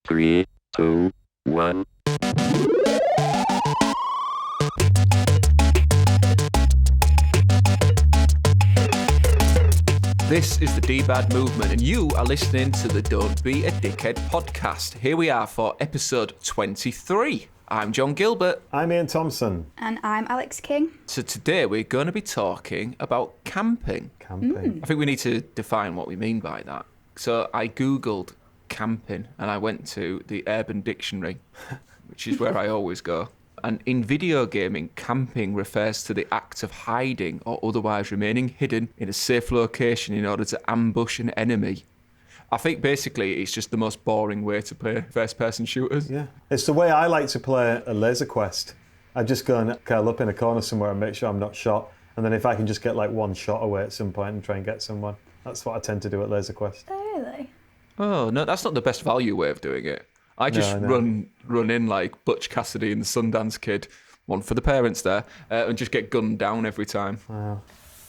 3, 2, 1. This is the DBAD movement, and you are listening to the Don't Be a Dickhead podcast. Here we are for episode 23. I'm John Gilbert. I'm Ian Thompson. And I'm Alex King. So today we're going to be talking about camping. Camping. I think we need to define what we mean by that. So I Googled camping and I went to the Urban Dictionary, which is where I always go. And in video gaming, camping refers to the act of hiding or otherwise remaining hidden in a safe location in order to ambush an enemy. I think basically it's just the most boring way to play first-person shooters. Yeah. It's the way I like to play a Laser Quest. I just go and curl up in a corner somewhere and make sure I'm not shot. And then if I can just get like one shot away at some point and try and get someone. That's what I tend to do at Laser Quest. Oh, really? Oh, no, that's not the best value way of doing it. I just run in like Butch Cassidy and the Sundance Kid, one for the parents there, and just get gunned down every time. Wow.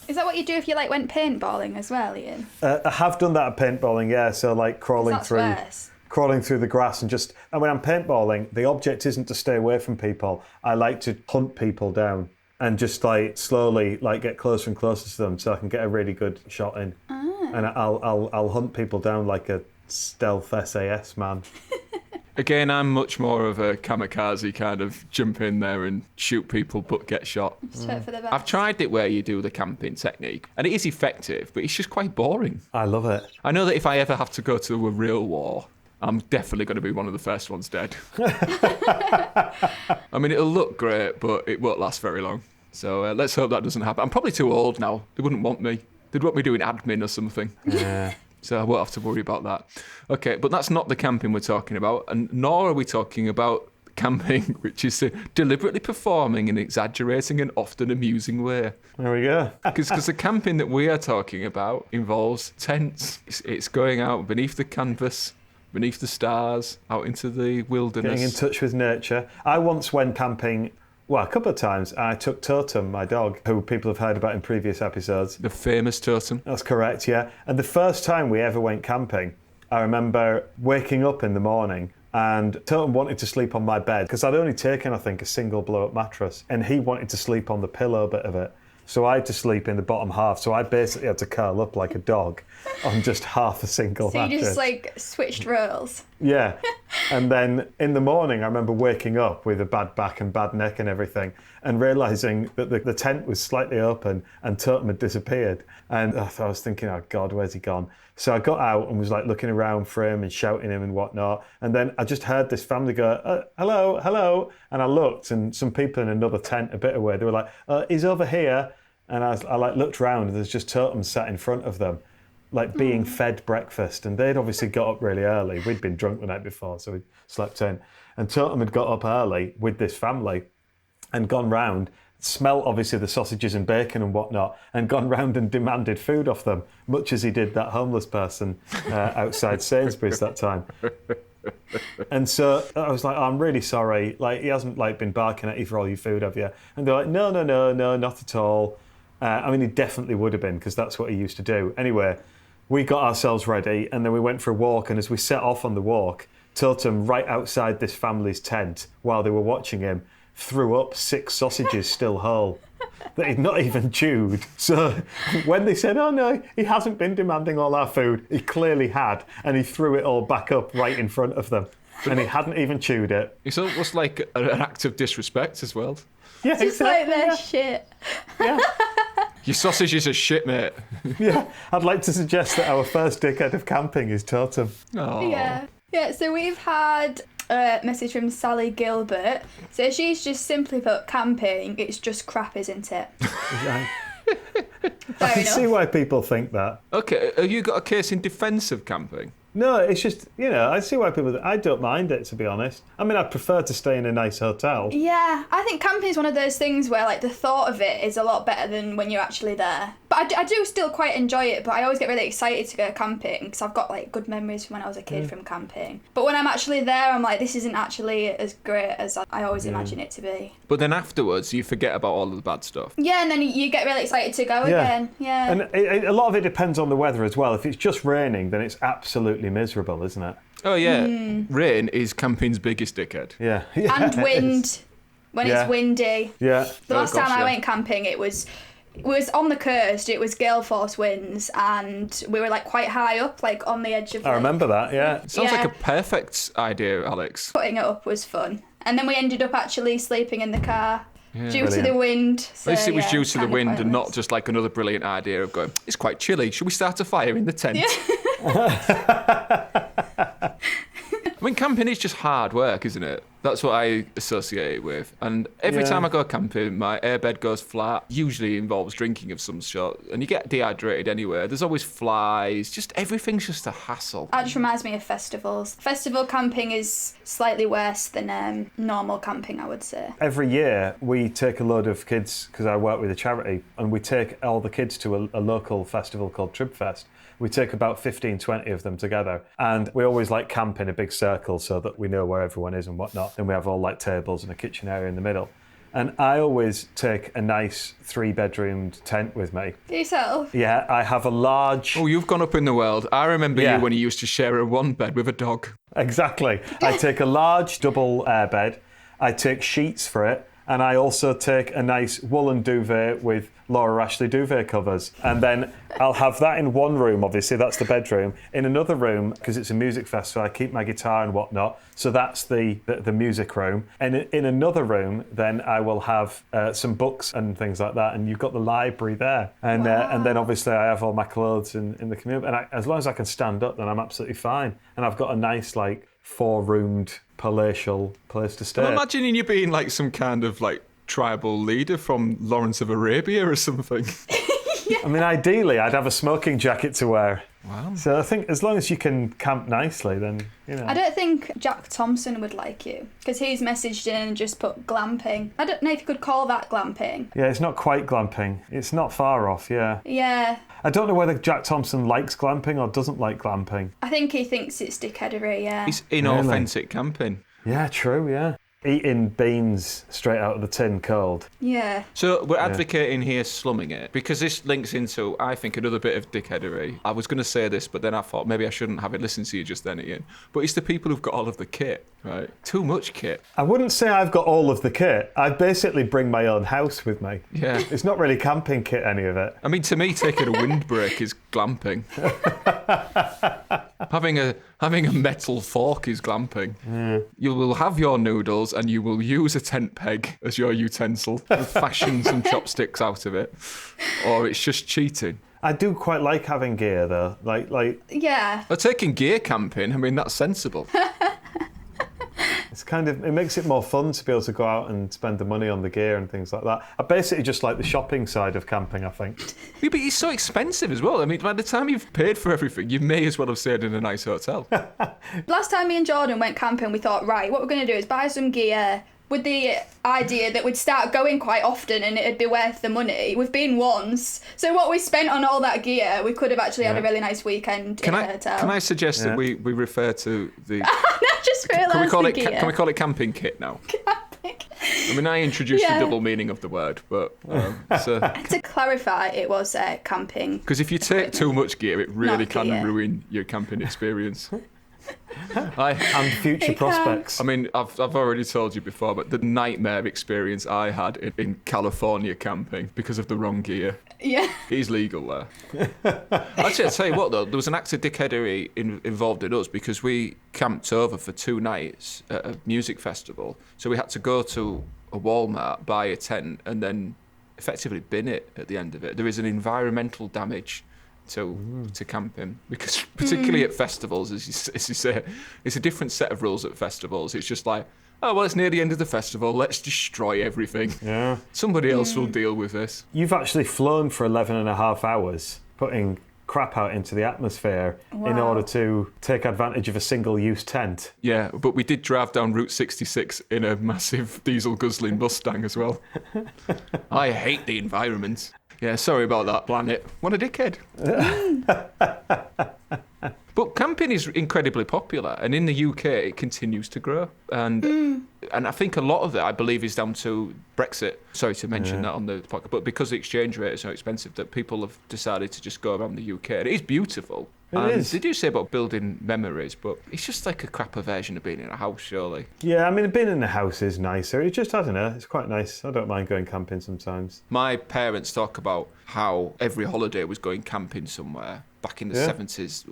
Is that what you do if you like went paintballing as well, Ian? I have done that at paintballing, yeah. So like crawling through the grass and when I'm paintballing, the object isn't to stay away from people. I like to hunt people down and just like slowly like get closer and closer to them so I can get a really good shot in. And I'll hunt people down like a stealth SAS man. Again, I'm much more of a kamikaze kind of jump in there and shoot people but get shot. Just hope for the best. I've tried it where you do the camping technique, and it is effective, but it's just quite boring. I love it. I know that if I ever have to go to a real war, I'm definitely going to be one of the first ones dead. I mean, it'll look great, but it won't last very long. So let's hope that doesn't happen. I'm probably too old now. They wouldn't want me. They'd want me doing admin or something. Yeah. So I won't have to worry about that. Okay, but that's not the camping we're talking about, and nor are we talking about camping, which is deliberately performing in an exaggerating and often amusing way. There we go. Because the camping that we are talking about involves tents. It's going out beneath the canvas, beneath the stars, out into the wilderness. Getting in touch with nature. I once went camping, well, a couple of times. I took Totem, my dog, who people have heard about in previous episodes. The famous Totem. That's correct, yeah. And the first time we ever went camping, I remember waking up in the morning and Totem wanted to sleep on my bed because I'd only taken, I think, a single blow-up mattress, and he wanted to sleep on the pillow bit of it. So I had to sleep in the bottom half. So I basically had to curl up like a dog on just half a single mattress. So you just like switched roles? Yeah. And then in the morning, I remember waking up with a bad back and bad neck and everything and realising that the tent was slightly open and Totem had disappeared. And I was thinking, oh God, where's he gone? So I got out and was like looking around for him and shouting him and whatnot. And then I just heard this family go, hello, hello. And I looked and some people in another tent a bit away, they were like, he's over here. And I like looked around and there's just Totem sat in front of them, like being fed breakfast. And they'd obviously got up really early. We'd been drunk the night before, so we slept in. And Totem had got up early with this family and gone round, smelt obviously the sausages and bacon and whatnot, and gone round and demanded food off them, much as he did that homeless person outside Sainsbury's that time. And so I was like, I'm really sorry. Like, he hasn't like been barking at you for all your food, have you? And they're like, no, not at all. I mean, he definitely would have been, because that's what he used to do. Anyway, we got ourselves ready and then we went for a walk. And as we set off on the walk, Totem, right outside this family's tent, while they were watching him, threw up 6 sausages still whole that he'd not even chewed. So when they said, oh no, he hasn't been demanding all our food, he clearly had. And he threw it all back up right in front of them. And he hadn't even chewed it. It's almost like an act of disrespect as well. Yeah, Just like their shit. Yeah. Your sausages are shit, mate. Yeah, I'd like to suggest that our first dickhead of camping is Totem. Oh. Yeah, so we've had a message from Sally Gilbert. So she's just simply put, camping, it's just crap, isn't it? Right. Fair I can enough. see why people think that. Okay, have you got a case in defence of camping? No, it's just, I see why people... I don't mind it, to be honest. I mean, I'd prefer to stay in a nice hotel. Yeah, I think camping is one of those things where like the thought of it is a lot better than when you're actually there. But I do still quite enjoy it, but I always get really excited to go camping because I've got like good memories from when I was a kid from camping. But when I'm actually there, I'm like, this isn't actually as great as I always imagine it to be. But then afterwards, you forget about all of the bad stuff. Yeah, and then you get really excited to go again. Yeah. And a lot of it depends on the weather as well. If it's just raining, then it's absolutely miserable, isn't it? Oh, yeah. Rain is camping's biggest dickhead. Yeah. And wind, when Yeah. it's windy. Yeah. The last gosh, time I yeah. went camping, it was on the coast. It was gale force winds, and we were like quite high up, like on the edge of. I remember that, yeah. Sounds Yeah. like a perfect idea, Alex. Putting it up was fun, and then we ended up actually sleeping in the car due to Brilliant. the wind. At least it was yeah, due to the kinda wind and not pointless. just like another brilliant idea of going, it's quite chilly. Should we start a fire in the tent? I mean, camping is just hard work, isn't it? That's what I associate it with. And every Yeah. time I go camping, my airbed goes flat. Usually involves drinking of some sort. And you get dehydrated anyway. There's always flies. Just everything's just a hassle. That just reminds me of festivals. Festival camping is slightly worse than normal camping, I would say. Every year we take a load of kids, because I work with a charity, and we take all the kids to a local festival called Tribfest. We take about 15, 20 of them together, and we always like camp in a big circle so that we know where everyone is and whatnot. Then we have all like tables and a kitchen area in the middle. And I always take a nice 3-bedroomed tent with me. For yourself? Yeah, I have a large... Oh, you've gone up in the world. I remember Yeah. you when you used to share a one bed with a dog. Exactly. I take a large double airbed, I take sheets for it, and I also take a nice woolen duvet with Laura Ashley duvet covers. And then I'll have that in one room, obviously, that's the bedroom. In another room, because it's a music festival, I keep my guitar and whatnot, so that's the music room. And in another room, then I will have some books and things like that, and you've got the library there. And then obviously I have all my clothes in the community. And as long as I can stand up, then I'm absolutely fine. And I've got a nice, like, 4-roomed palatial place to stay. I'm imagining you being like some kind of like tribal leader from Lawrence of Arabia or something. I mean, ideally, I'd have a smoking jacket to wear. Wow. So I think as long as you can camp nicely, then, you know. I don't think Jack Thompson would like you, because he's messaged in and just put glamping. I don't know if you could call that glamping. Yeah, it's not quite glamping. It's not far off, yeah. Yeah, I don't know whether Jack Thompson likes glamping or doesn't like glamping. I think he thinks it's dickheadery, yeah. It's inauthentic camping. Yeah, true, yeah. Eating beans straight out of the tin cold. Yeah. So we're advocating here slumming it, because this links into, I think, another bit of dickheadery. I was going to say this, but then I thought maybe I shouldn't have it listened to you just then, Ian. But it's the people who've got all of the kit, right? Too much kit. I wouldn't say I've got all of the kit. I basically bring my own house with me. Yeah. It's not really camping kit, any of it. I mean, to me, taking a windbreak is glamping. Having a metal fork is glamping. You will have your noodles and you will use a tent peg as your utensil and fashion some chopsticks out of it. Or it's just cheating. I do quite like having gear, though. Like Yeah. Or taking gear camping, I mean, that's sensible. it's kind of, it makes it more fun to be able to go out and spend the money on the gear and things like that. I basically just like the shopping side of camping, I think. Yeah, but it's so expensive as well. I mean, by the time you've paid for everything, you may as well have stayed in a nice hotel. Last time me and Jordan went camping, we thought, right, what we're going to do is buy some gear with the idea that we'd start going quite often and it'd be worth the money. We've been once. So what we spent on all that gear, we could have actually had a really nice weekend in a hotel. Can I suggest that we refer to the... I just realised Can we call the it? gear. Can we call it camping kit now? I mean, I introduced Yeah. the double meaning of the word, but To clarify, it was camping. because if you take too much gear, it really Not can gear. ruin your camping experience. And future It can. prospects. I mean, I've already told you before, but the nightmare experience I had in California camping because of the wrong gear. Yeah. He's legal there. Actually, I'll tell you what, though, there was an act of dickheadery involved in us because we camped over for 2 nights at a music festival. So we had to go to a Walmart, buy a tent, and then effectively bin it at the end of it. There is an environmental damage to camping because particularly at festivals, as you say, it's a different set of rules at festivals. It's just like, oh, well, it's near the end of the festival. Let's destroy everything. Yeah. Somebody else will deal with this. You've actually flown for 11 and a half hours, putting crap out into the atmosphere in Wow. order to take advantage of a single-use tent. Yeah, but we did drive down Route 66 in a massive diesel guzzling Mustang as well. I hate the environment. Yeah, sorry about that, planet. What a dickhead. But camping is incredibly popular, and in the UK it continues to grow. And And I think a lot of it, I believe, is down to Brexit. Sorry to mention that on the podcast, but because the exchange rate is so expensive that people have decided to just go around the UK. And it is beautiful. It is. They do say about building memories, but it's just like a crapper version of being in a house, surely. Yeah, I mean, being in a house is nicer. It's just, I don't know, it's quite nice. I don't mind going camping sometimes. My parents talk about how every holiday was going camping somewhere back in the 70s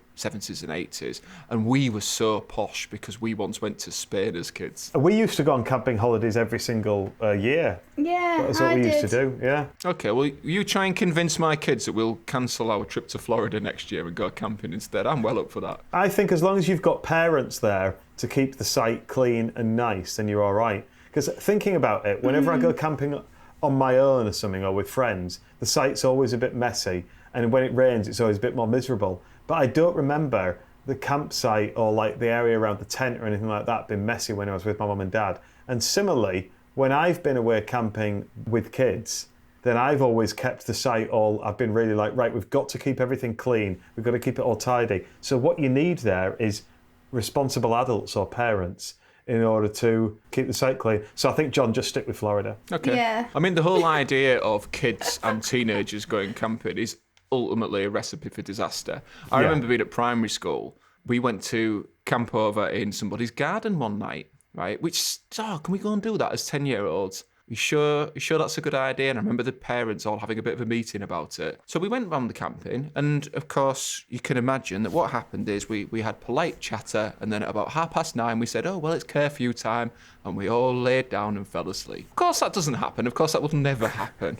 and 80s. And we were so posh because we once went to Spain as kids. We used to go on camping holidays every single year. Yeah, That's what I we did. used to do, yeah. Okay, well, you try and convince my kids that we'll cancel our trip to Florida next year and go camping instead. I'm well up for that. I think as long as you've got parents there to keep the site clean and nice, then you're all right. Because thinking about it, whenever I go camping on my own or something, or with friends, the site's always a bit messy. And when it rains, it's always a bit more miserable. But I don't remember the campsite or like the area around the tent or anything like that being messy when I was with my mum and dad. And similarly, when I've been away camping with kids, then I've always kept the site I've been really like, right, we've got to keep everything clean. We've got to keep it all tidy. So what you need there is responsible adults or parents in order to keep the site clean. So I think, John, just stick with Florida. Okay. Yeah. I mean, the whole idea of kids and teenagers going camping is ultimately a recipe for disaster. I remember being at primary school. We went to camp over in somebody's garden one night, right? Can we go and do that as 10-year-olds? You sure that's a good idea? And I remember the parents all having a bit of a meeting about it. So we went round the camping, and of course, you can imagine that what happened is we had polite chatter, and then at about 9:30, we said, oh, well, it's curfew time, and we all laid down and fell asleep. Of course, that doesn't happen. Of course, that would never happen.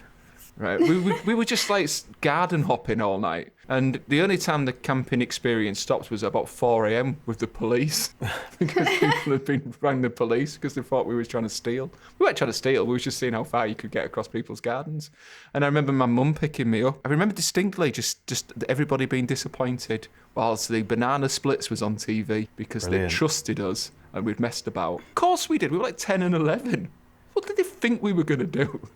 Right, we were just like garden hopping all night, and the only time the camping experience stopped was about 4 a.m. with the police because people had been rang the police because they thought we were trying to steal. We weren't trying to steal; we were just seeing how far you could get across people's gardens. And I remember my mum picking me up. I remember distinctly just everybody being disappointed whilst the banana splits was on TV because Brilliant. they trusted us and we'd messed about. Of course we did. We were like 10 and 11. What did they think we were going to do?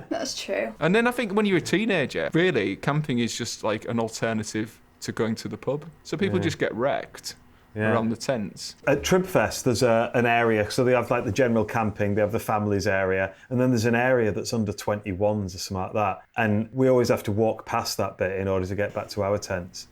That's true. And then I think when you're a teenager, really, camping is just like an alternative to going to the pub. So people just get wrecked around the tents. At Tribfest, there's an area, so they have like the general camping, they have the families area, and then there's an area that's under 21s or something like that. And we always have to walk past that bit in order to get back to our tents.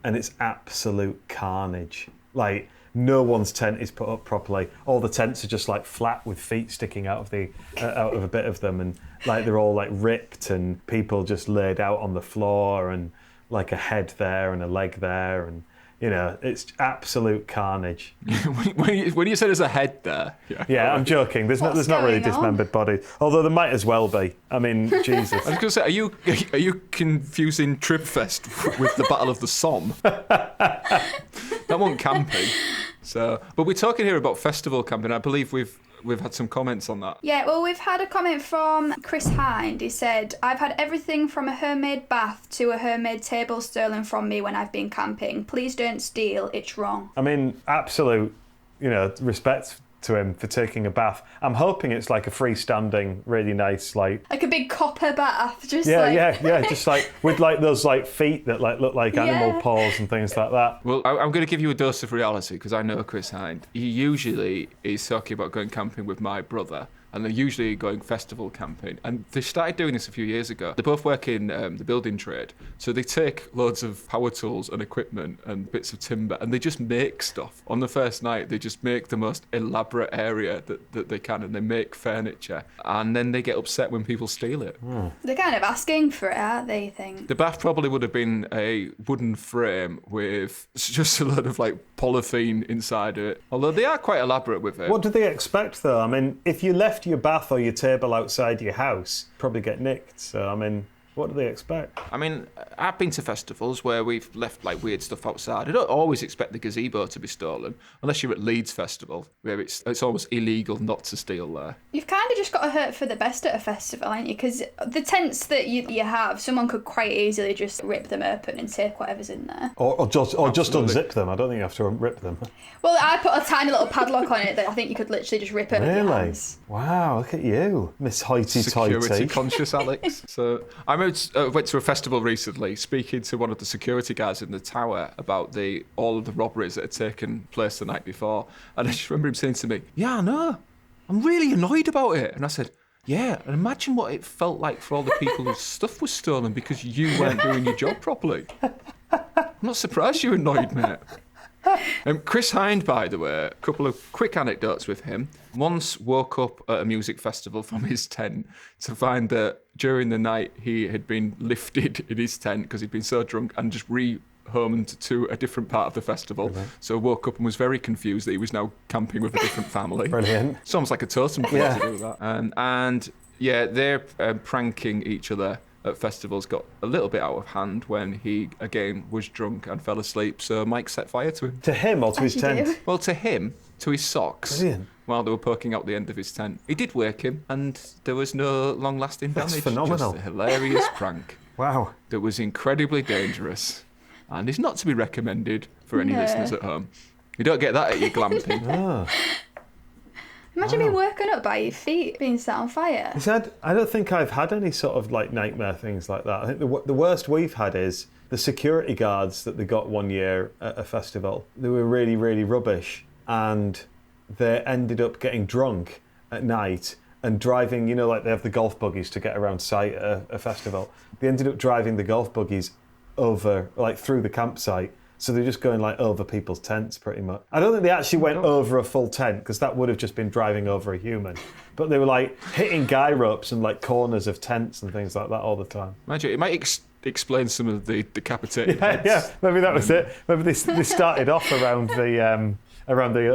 And it's absolute carnage. Like, no one's tent is put up properly. All the tents are just like flat with feet sticking out of a bit of them, and like they're all like ripped, and people just laid out on the floor, and like a head there and a leg there, and you know, it's absolute carnage. when you say there's a head there, Yeah, I'm joking. There's not really going on? dismembered bodies, although there might as well be. I mean, Jesus. I was going to say, are you confusing Tribfest with the Battle of the Somme? That wasn't camping. So, but we're talking here about festival camping. I believe we've had some comments on that. Yeah, well, we've had a comment from Chris Hind. He said, I've had everything from a homemade bath to a homemade table stolen from me when I've been camping. Please don't steal, it's wrong. I mean, absolute, respect to him for taking a bath. I'm hoping it's like a freestanding, really nice, like a big copper bath, just just like with like those like feet that like look like animal paws and things like that. Well, I'm going to give you a dose of reality because I know Chris Hind. He usually is talking about going camping with my brother, and they're usually going festival camping. And they started doing this a few years ago. They both work in the building trade, so they take loads of power tools and equipment and bits of timber, and they just make stuff. On the first night, they just make the most elaborate area that they can, and they make furniture, and then they get upset when people steal it. They're kind of asking for it, aren't they, you think? The bath probably would have been a wooden frame with just a load of like polythene inside of it, although they are quite elaborate with it. What do they expect though? I mean, if you left your bath or your table outside your house, probably get nicked. So I mean, what do they expect? I mean, I've been to festivals where we've left like weird stuff outside. I don't always expect the gazebo to be stolen, unless you're at Leeds Festival, where it's almost illegal not to steal there. You've kind of just got to hope for the best at a festival, ain't you? Because the tents that you have, someone could quite easily just rip them open and take whatever's in there. Or just unzip them. I don't think you have to rip them. Well, I put a tiny little padlock on it that I think you could literally just rip open with your Really? hands. Wow, look at you, Miss Hoity-Toity. Security conscious, Alex. So I went to a festival recently, speaking to one of the security guys in the tower about all of the robberies that had taken place the night before, and I just remember him saying to me, "Yeah, I know. I'm really annoyed about it. And I said, yeah, and imagine what it felt like for all the people whose stuff was stolen because you weren't doing your job properly. I'm not surprised you're annoyed, mate. Chris Hind, by the way, a couple of quick anecdotes with him. Once woke up at a music festival from his tent to find that during the night he had been lifted in his tent because he'd been so drunk and just rehomed to a different part of the festival. Brilliant. So woke up and was very confused that he was now camping with a different family. Brilliant. It's almost like a totem pole to do that. And yeah, they're pranking each other at festivals got a little bit out of hand when he, again, was drunk and fell asleep, so Mike set fire to him. To him or to his tent? Well, to him, to his socks. Brilliant. While they were poking out the end of his tent. He did wake him, and there was no long-lasting damage. That's phenomenal. Just a hilarious prank. Wow. That was incredibly dangerous, and is not to be recommended for any listeners at home. You don't get that at your glamping. Ah. Imagine being woken up by your feet being set on fire. I don't think I've had any sort of like nightmare things like that. I think the worst we've had is the security guards that they got one year at a festival. They were really, really rubbish, and they ended up getting drunk at night and driving, you know, like they have the golf buggies to get around site at a festival. They ended up driving the golf buggies over, like through the campsite. So they're just going like over people's tents pretty much. I don't think they actually went over a full tent because that would have just been driving over a human. But they were like hitting guy ropes and like corners of tents and things like that all the time. Imagine, it might explain some of the decapitated heads. Yeah, maybe that was it. Maybe they started off around the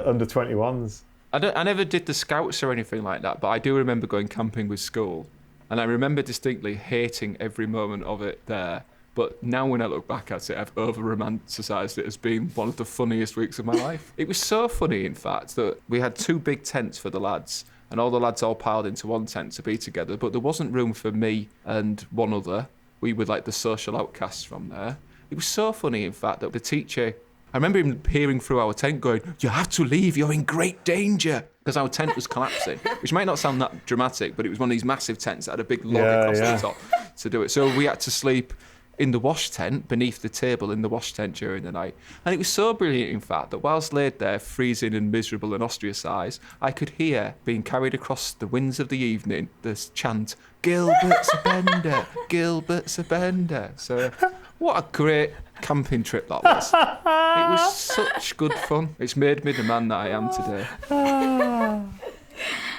under 21s. I never did the scouts or anything like that, but I do remember going camping with school. And I remember distinctly hating every moment of it there. But now when I look back at it, I've over-romanticised it as being one of the funniest weeks of my life. It was so funny, in fact, that we had 2 big tents for the lads, and all the lads all piled into one tent to be together, but there wasn't room for me and one other. We were like the social outcasts from there. It was so funny, in fact, that the teacher... I remember him peering through our tent going, "You have to leave, you're in great danger." Because our tent was collapsing, which might not sound that dramatic, but it was one of these massive tents that had a big log across the top to do it. So we had to sleep in the wash tent, beneath the table in the wash tent during the night. And it was so brilliant, in fact, that whilst laid there, freezing and miserable and ostracised, I could hear, being carried across the winds of the evening, this chant, "Gilbert's a bender, Gilbert's a bender." So, what a great camping trip that was. It was such good fun. It's made me the man that I am today.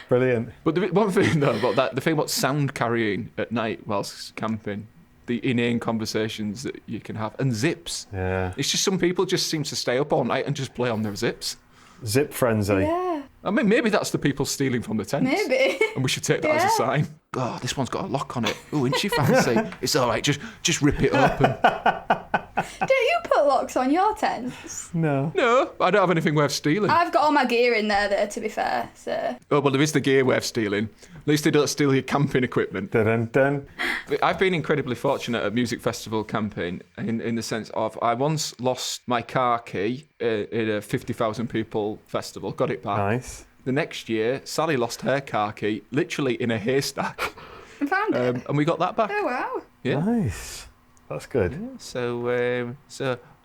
Brilliant. But the one thing, though, about that, the thing about sound carrying at night whilst camping, the inane conversations that you can have, and zips. Yeah. It's just some people just seem to stay up all night and just play on their zips. Zip frenzy. Yeah, I mean, maybe that's the people stealing from the tents. maybe. And we should take that as a sign. Oh, this one's got a lock on it. Oh, isn't she fancy? It's all right, just rip it open. Don't you put locks on your tents? No. No, I don't have anything worth stealing. I've got all my gear in there, to be fair, so... Oh, well, there is the gear worth stealing. At least they don't steal your camping equipment. Dun dun. I've been incredibly fortunate at music festival camping in the sense of I once lost my car key in a 50,000 people festival, got it back. Nice. The next year, Sally lost her car key literally in a haystack. I found it. And we got that back. Oh, wow. Yeah. Nice. That's good. So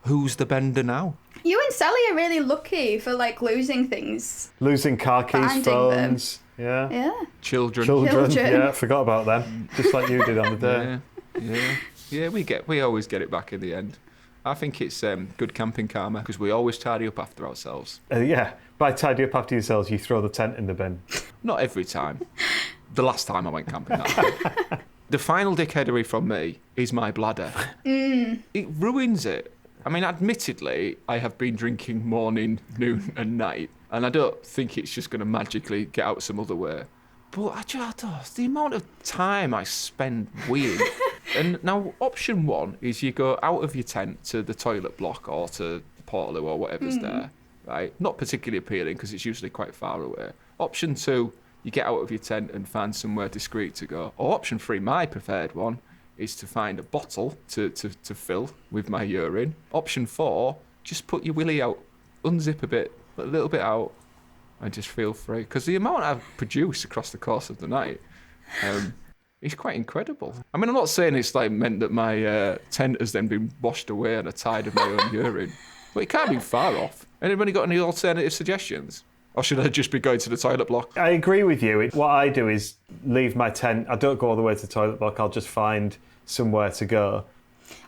who's the bender now? You and Sally are really lucky for, like, losing things. Losing car keys, Finding phones. Yeah. Yeah. Children. Children. Yeah, forgot about them. Just like you did on the day. Yeah. We always get it back in the end. I think it's good camping karma because we always tidy up after ourselves. Yeah. By tidy up after yourselves, you throw the tent in the bin. Not every time. The last time I went camping, that The final dickheadery from me is my bladder. It ruins it. I mean, admittedly, I have been drinking morning, noon and night, and I don't think it's just going to magically get out some other way. But I just, the amount of time I spend weeing. And now, option 1 is you go out of your tent to the toilet block or to Portaloo or whatever's there, right? Not particularly appealing because it's usually quite far away. Option 2, you get out of your tent and find somewhere discreet to go. Or option 3, my preferred one, is to find a bottle to fill with my urine. Option 4, just put your willy out, unzip a little bit out, and just feel free. Because the amount I've produced across the course of the night is quite incredible. I mean, I'm not saying it's like meant that my tent has then been washed away on a tide of my own urine, but it can't be far off. Anybody got any alternative suggestions? Or should I just be going to the toilet block? I agree with you. What I do is leave my tent. I don't go all the way to the toilet block. I'll just find somewhere to go.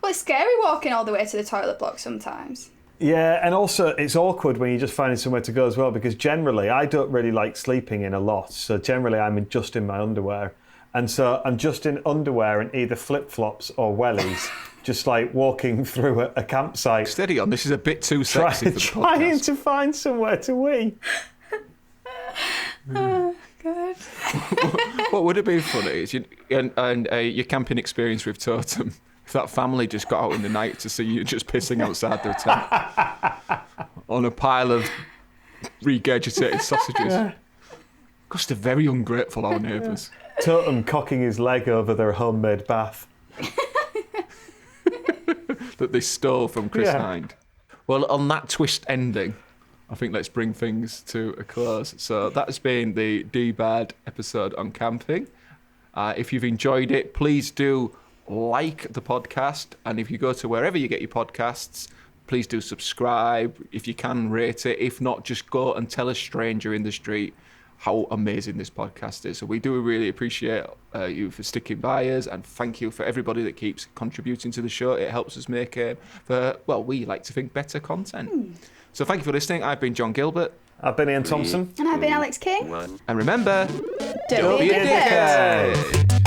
Well, it's scary walking all the way to the toilet block sometimes. Yeah, and also it's awkward when you're just finding somewhere to go as well, because generally I don't really like sleeping in a lot. So generally I'm just in my underwear. And so I'm just in underwear and either flip-flops or wellies, just like walking through a campsite. Steady on, this is a bit too sexy for the Trying podcast. to find somewhere to wee. Oh, God. What would have been funny is your camping experience with Totem. If that family just got out in the night to see you just pissing outside their tent on a pile of regurgitated sausages. Yeah. Gosh, they're very ungrateful, our neighbours. Totem cocking his leg over their homemade bath. That they stole from Chris Yeah. Hind. Well, on that twist ending, I think let's bring things to a close. So that's been the DBAD episode on camping. If you've enjoyed it, please do like the podcast. And if you go to wherever you get your podcasts, please do subscribe. If you can, rate it. If not, just go and tell a stranger in the street how amazing this podcast is. So we do really appreciate you for sticking by us, and thank you for everybody that keeps contributing to the show. It helps us make, we like to think, better content. So thank you for listening. I've been John Gilbert. I've been Ian Thompson. And I've been Alex King. One. And remember, Don't be a dickhead. dickhead.